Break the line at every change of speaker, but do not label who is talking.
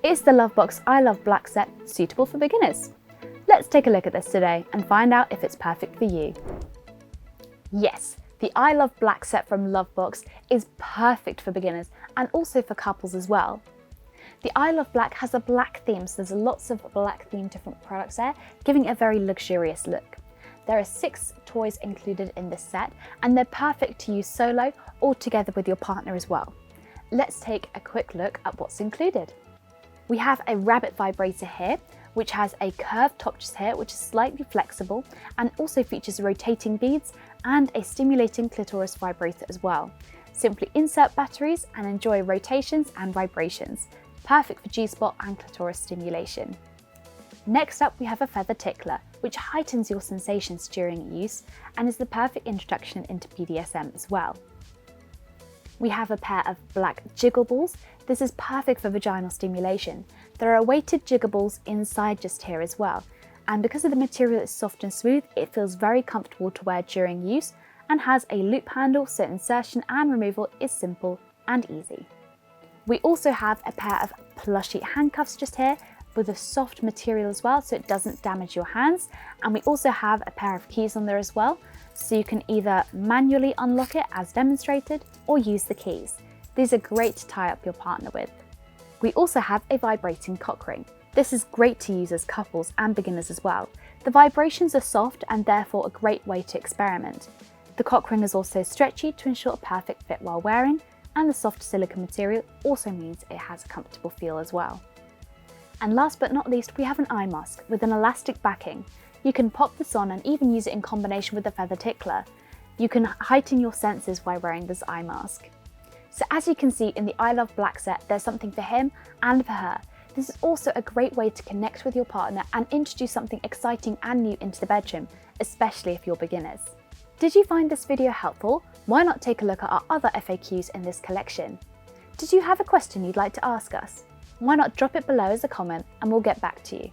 Is the Lovebox I Love Black set suitable for beginners? Let's take a look at this today and find out if it's perfect for you. Yes, the I Love Black set from Lovebox is perfect for beginners and also for couples as well. The I Love Black has a black theme, so there's lots of black themed different products there, giving it a very luxurious look. There are 6 toys included in this set and they're perfect to use solo or together with your partner as well. Let's take a quick look at what's included. We have a rabbit vibrator here, which has a curved top just here, which is slightly flexible and also features rotating beads and a stimulating clitoris vibrator as well. Simply insert batteries and enjoy rotations and vibrations. Perfect for G-spot and clitoris stimulation. Next up, we have a feather tickler, which heightens your sensations during use and is the perfect introduction into BDSM as well. We have a pair of black jiggle balls. This is perfect for vaginal stimulation. There are weighted jiggle balls inside just here as well. And because of the material is soft and smooth, it feels very comfortable to wear during use and has a loop handle, so insertion and removal is simple and easy. We also have a pair of plushy handcuffs just here with a soft material as well, so it doesn't damage your hands. And we also have a pair of keys on there as well, so you can either manually unlock it as demonstrated or use the keys. These are great to tie up your partner with. We also have a vibrating cock ring. This is great to use as couples and beginners as well. The vibrations are soft and therefore a great way to experiment. The cock ring is also stretchy to ensure a perfect fit while wearing, and the soft silicone material also means it has a comfortable feel as well. And last but not least, we have an eye mask with an elastic backing. You can pop this on and even use it in combination with the feather tickler. You can heighten your senses while wearing this eye mask. So as you can see in the I Love Black set, there's something for him and for her. This is also a great way to connect with your partner and introduce something exciting and new into the bedroom, especially if you're beginners. Did you find this video helpful? Why not take a look at our other FAQs in this collection? Did you have a question you'd like to ask us? Why not drop it below as a comment and we'll get back to you.